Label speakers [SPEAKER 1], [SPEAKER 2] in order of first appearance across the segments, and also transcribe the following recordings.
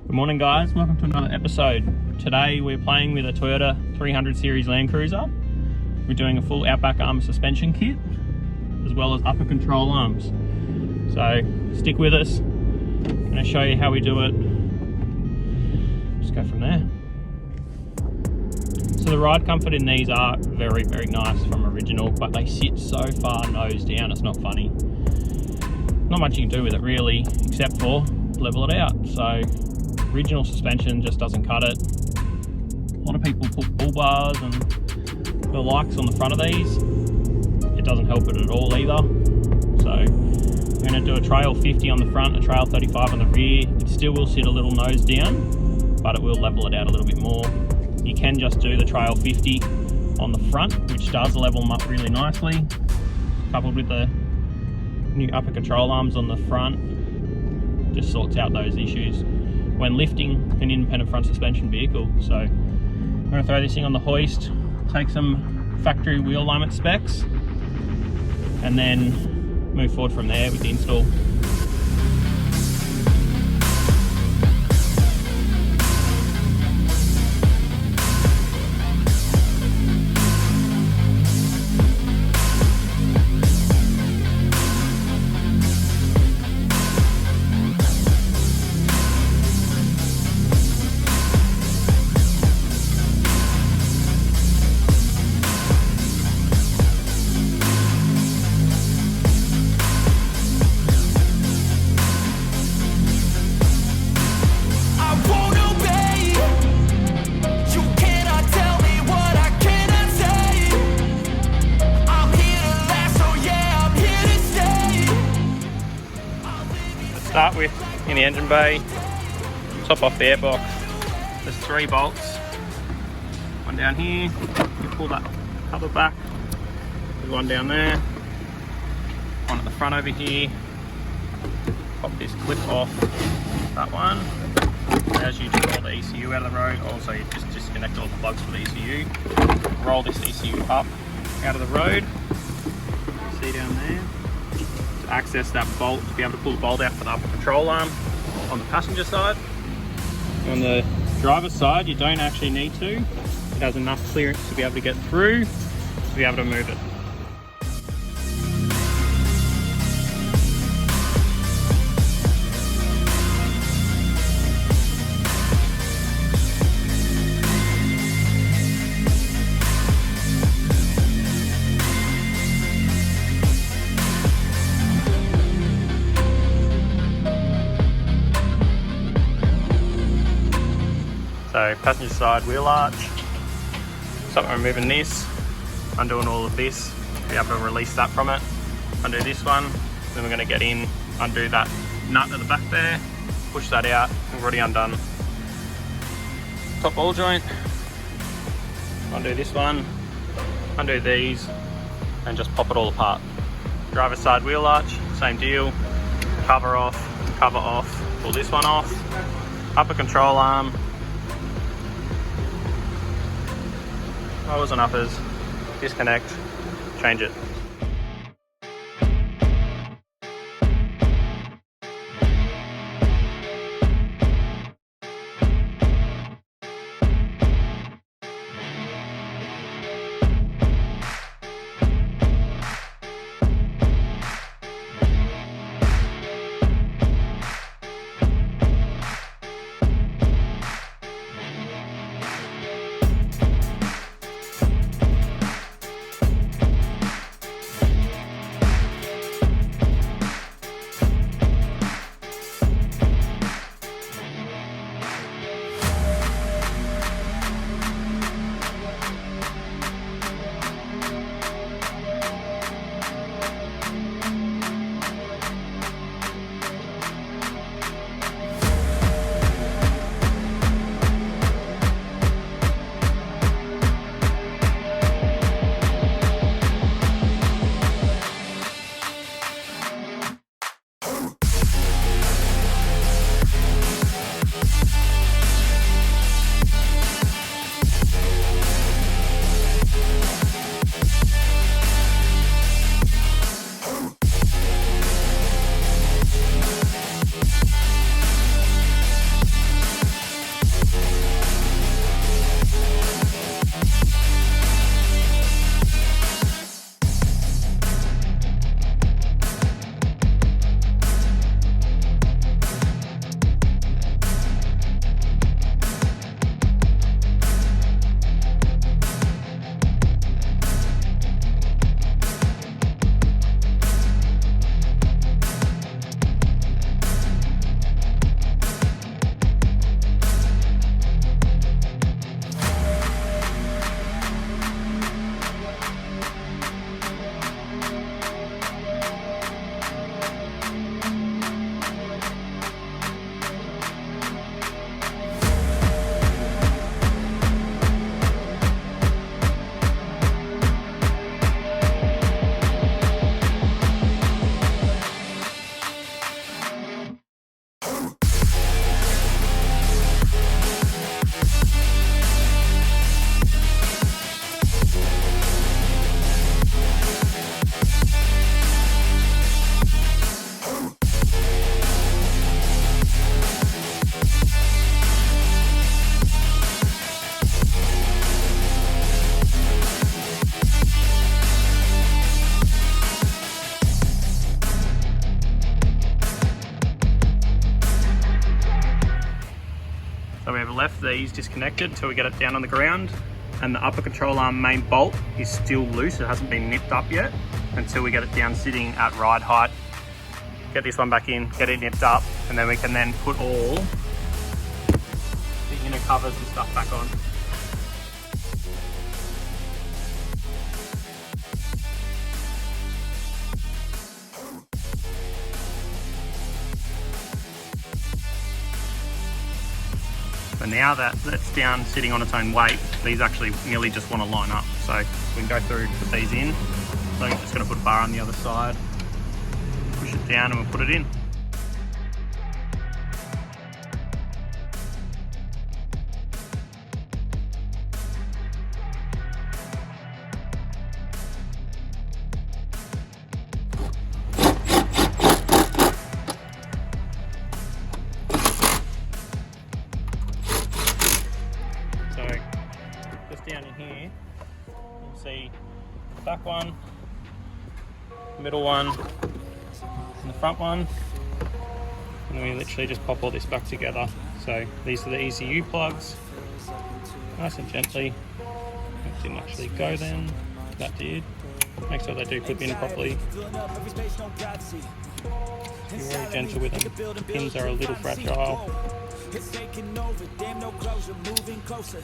[SPEAKER 1] Good morning guys, welcome to another episode. Today we're playing with a Toyota 300 series Landcruiser. We're doing a full Outback Armour suspension kit, as well as upper control arms. So stick with us, I'm going to show you how we do it. Just go from there. So the ride comfort in these are very nice from original, but they sit so far nose down, it's not funny. Not much you can do with it really, except for level it out. So original suspension just doesn't cut it. A lot of people put bull bars and the likes on the front of these. It doesn't help it at all either. So I'm going to do a trail 50 on the front, a trail 35 on the rear. It still will sit a little nose down, but it will level it out a little bit more. You can just do the trail 50 on the front, which does level them up really nicely, coupled with the new upper control arms on the front. Just sorts out those issues when lifting an independent front suspension vehicle. So I'm going to throw this thing on the hoist, take some factory wheel alignment specs, and then move forward from there with the install. Start with in the engine bay, top off the airbox. There's 3 bolts, one down here, you pull that cover back, there's one down there, one at the front over here, pop this clip off that one. As you just roll the ECU out of the road, also you just disconnect all the plugs for the ECU, roll this ECU up out of the road, see down there. Access that bolt to be able to pull the bolt out for the upper control arm on the passenger side. On the driver's side, you don't actually need to. It has enough clearance to be able to get through, to be able to move it. So passenger side wheel arch, so I'm removing this, undoing all of this, be able to release that from it, undo this one, then we're going to get in, undo that nut at the back there, push that out, we've already undone top ball joint, undo this one, undo these, and just pop it all apart. Driver's side wheel arch, same deal, cover off, pull this one off, upper control arm, lowers and uppers, disconnect, change it. left these disconnected until we get it down on the ground. And the upper control arm main bolt is still loose. It hasn't been nipped up yet until we get it down sitting at ride height. Get this one back in, get it nipped up, and then we can then put all the inner covers and stuff back on. So now that it's down sitting on its own weight, these actually nearly just want to line up. So we can go through and put these in. So I'm just going to put a bar on the other side, push it down and we'll put it in. Down in here, you'll see the back one, the middle one, and the front one, and we literally just pop all this back together. So these are the ECU plugs, nice and gently. That didn't actually go then, that did. Make sure they do clip in properly. Be very gentle with them. The pins are a little fragile. It's taking over, damn no closure, moving closer.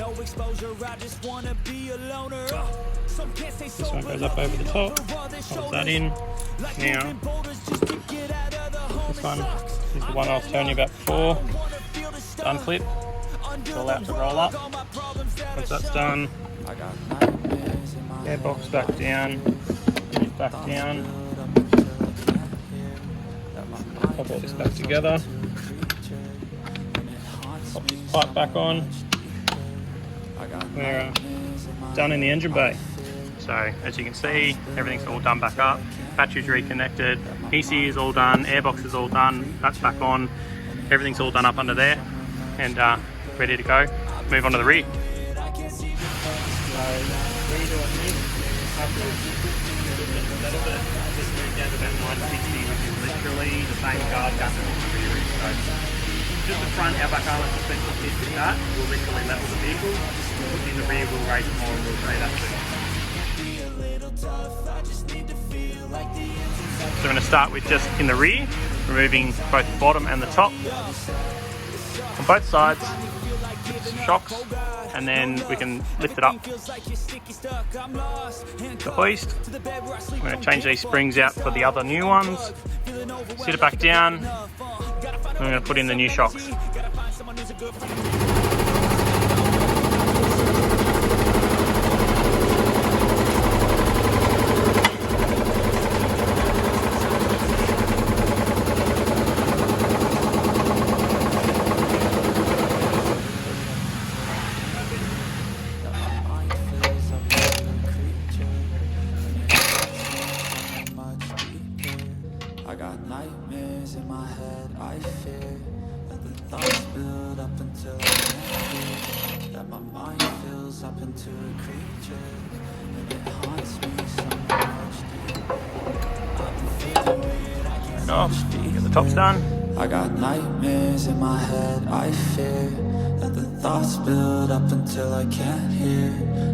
[SPEAKER 1] No exposure, I just wanna be a loner. This one goes up over the top, hold that in. Now, this one is the one I was telling you about before. Unflip, it's all out to roll up. Once that's done, airbox back down, back down. Pop all this back together. Pop this pipe back on. We're done in the engine bay. So as you can see, everything's all done back up. Battery's reconnected, ECU is all done, airbox is all done, that's back on. Everything's all done up under there and ready to go. Move on to the rear. Just moved down to about 960, which is literally the same guard gun as the rear is. So just the front Outback Armour suspension kit with that will literally level the vehicle. In the rear we'll raise it more and we'll say that too. So we're going to start with just in the rear, removing both the bottom and the top on both sides, shocks, and then we can lift it up. The hoist, I'm going to change these springs out for the other new ones, sit it back down, and I'm going to put in the new shocks. Get the tops done. I got nightmares in my head, I fear that the thoughts build up until I can't hear,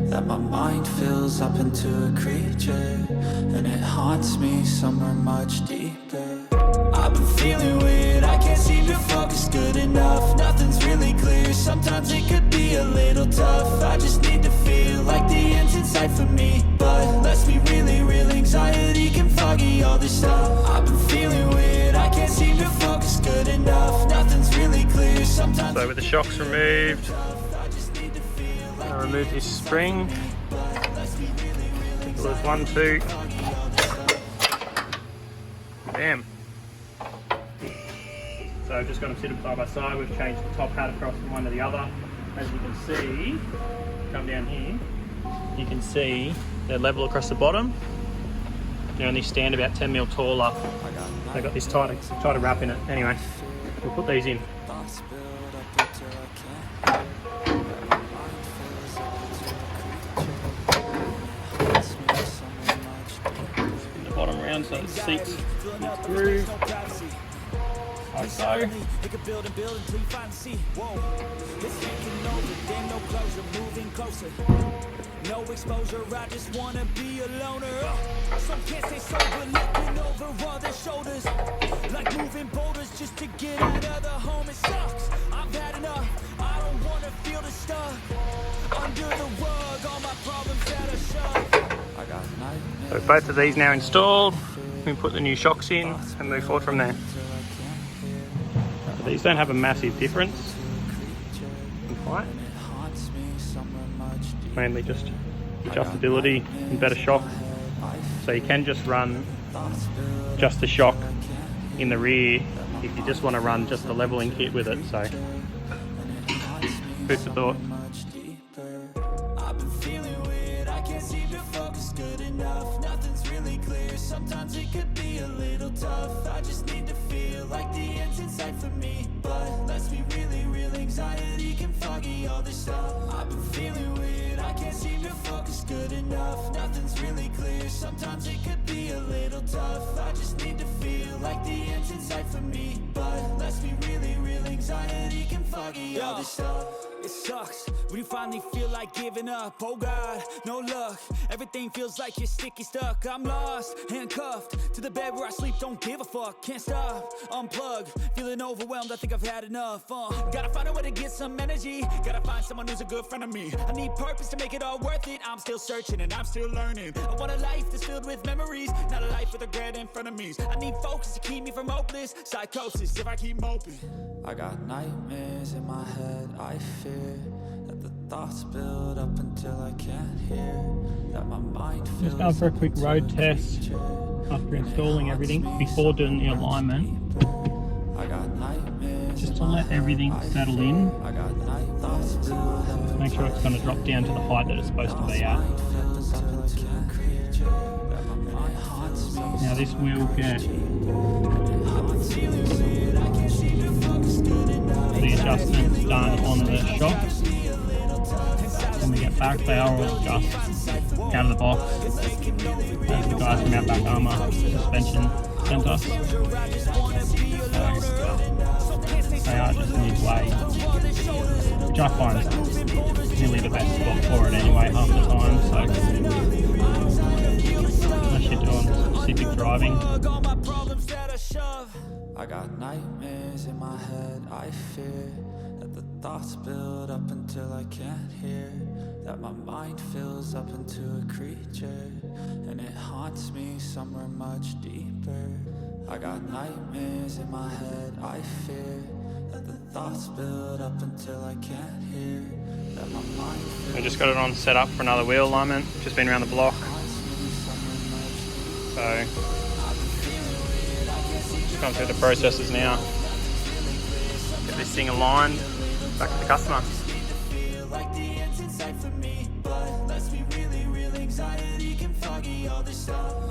[SPEAKER 1] that my mind fills up into a creature, and it haunts me somewhere much deeper. I've been feeling weird, I can't seem to focus good enough, nothing's really clear, sometimes it could be a little tough, I just need to feel like the end's in sight for me, but let's be really real, anxiety can foggy all this stuff. I've been feeling weird, I can't seem to focus good enough, nothing's really clear, sometimes. So with the shocks removed, I'll remove this spring. There's 1, 2, bam. So I've just got them sitting side by side. We've changed the top hat across from one to the other. As you can see, come down here, you can see they're level across the bottom. They only stand about 10 mil taller. They've got this tighter wrap in it. Anyway, we'll put these in. Spin the bottom around so it seats in its groove. like so.
[SPEAKER 2] It could build and build until you finally see. Whoa, it's taking over, damn no closure, moving closer. No exposure, I just wanna be a loner. Some can't stay sober, looking over all their shoulders. Like moving boulders just to get out of the home. It sucks, I've had enough. I don't wanna feel the stuff under the rug, all my problems that are shoved. I got nightmares.
[SPEAKER 1] So both of these now installed. We put the new shocks in and move forward from there. These don't have a massive difference in height. Mainly just adjustability and better shock. So you can just run just the shock in the rear if you just want to run just the leveling kit with it. So food for thought.
[SPEAKER 2] Sometimes it could be a little tough. I just need to feel like the end's in sight for me. But let's be really real, anxiety can foggy all this stuff. I've been feeling weird, I can't seem to focus good enough. Nothing's really clear, sometimes it could be a little tough. I just need to feel like the end's in sight for me. But let's be really real, anxiety can foggy all this stuff. It sucks when you finally feel like giving up. Oh God, no luck. Everything feels like you're sticky stuck. I'm lost, handcuffed to the bed where I sleep. Don't give a fuck, can't stop. Unplug, feeling overwhelmed. I think I've had enough. Gotta find a way to get some energy. Gotta find someone who's a good friend of me. I need purpose to make it all worth it. I'm still searching and I'm still learning. I want a life that's filled with memories, not a life with regret in front of me. I need focus to keep me from hopeless psychosis if I keep moping. I got nightmares in my head. I fear that the thoughts build up until I can't hear. That my mind feels.
[SPEAKER 1] Just going for a quick road test after installing everything before doing the alignment. Just to let everything settle in. Make sure it's going to drop down to the height that it's supposed to be at. Now this will get the adjustments done on the shocks. When we get back, they are all just out of the box. As the guys from Outback Armour suspension sent us. So they are just midway, which I find is really the best spot for it anyway half the time. So unless you're doing specific driving.
[SPEAKER 2] I got nightmares in my head. I fear that the thoughts build up until I can't hear. That my mind fills up into a creature, and it haunts me somewhere much deeper. I got nightmares in my head. I fear that the thoughts build up until I can't hear. That my mind
[SPEAKER 1] I just got it on set up for another wheel alignment. Just been around the block. So just going through the processes now. Get this thing aligned back to the customer.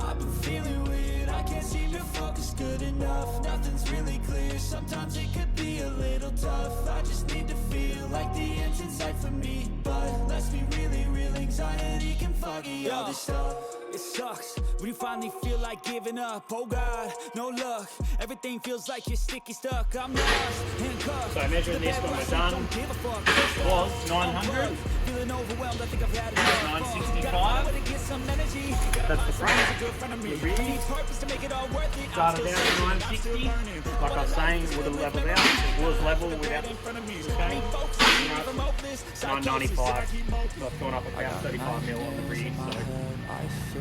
[SPEAKER 2] I've been feeling weird, I can't seem to focus good enough. Nothing's really clear, sometimes it could be a little tough. I just need to feel like the end's in sight for me. But let's be really real, anxiety can foggy all this stuff. It sucks when you finally feel like giving up. Oh God, no luck. Everything feels like you're sticky stuck. I'm lost, handcuffed.
[SPEAKER 1] So measuring this when we're done was 900.
[SPEAKER 2] Feeling overwhelmed, I think I've had enough.
[SPEAKER 1] 965. That's the front. The rear started out at 960. Like I was saying, it would have leveled out. It was level without okay. 995. So I've gone up about 35 mil on the rear. So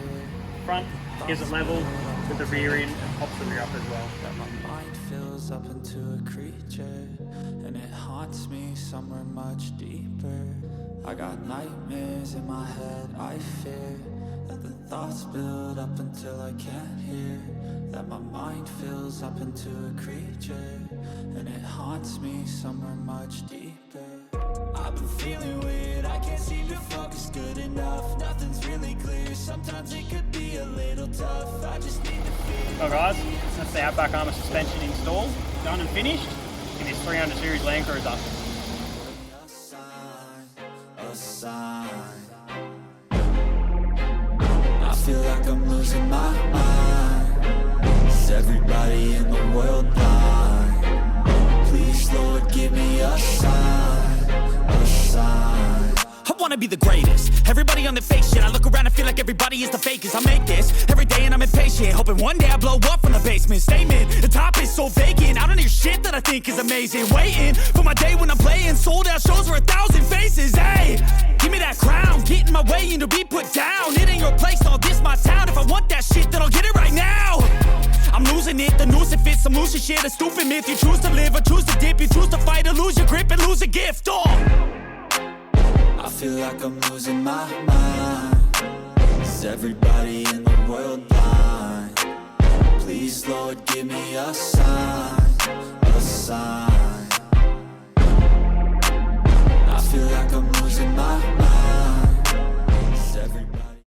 [SPEAKER 1] front is a level with the rear in and pops the rear up as well.
[SPEAKER 2] My mind fills up into a creature, and it haunts me somewhere much deeper. I got nightmares in my head. I fear that the thoughts build up until I can't hear. That my mind fills up into a creature, and it haunts me somewhere much deeper. I've been feeling weird, I can't seem to focus good enough. Nothing's really clear, sometimes it could be a little tough. I just need to feel.
[SPEAKER 1] So guys, that's the Outback Armour suspension installed, done and finished in this 300 series Landcruiser.
[SPEAKER 2] A sign. I feel like I'm losing my mind. Is everybody in the world blind? Please, Lord, give me a sign, a sign.
[SPEAKER 3] I wanna be the greatest. Everybody on the fake shit. I look around and feel like everybody is the fakest. I make this every day and I'm impatient, hoping one day I blow up from the basement. Statement, the top is so vacant. I don't hear shit that I think is amazing. Waiting for my day when I'm playing sold out shows for 1,000 faces. Hey, give me that crown, get in my way and to be put down. It ain't your place, all this my town. If I want that shit, then I'll get it right now. I'm losing it, the noose it fits. I'm losing shit, a stupid myth. You choose to live or choose to dip. You choose to fight or lose your grip and lose a gift.
[SPEAKER 2] I feel like I'm losing my mind. Is everybody in the world blind? Please, Lord, give me a sign, a sign.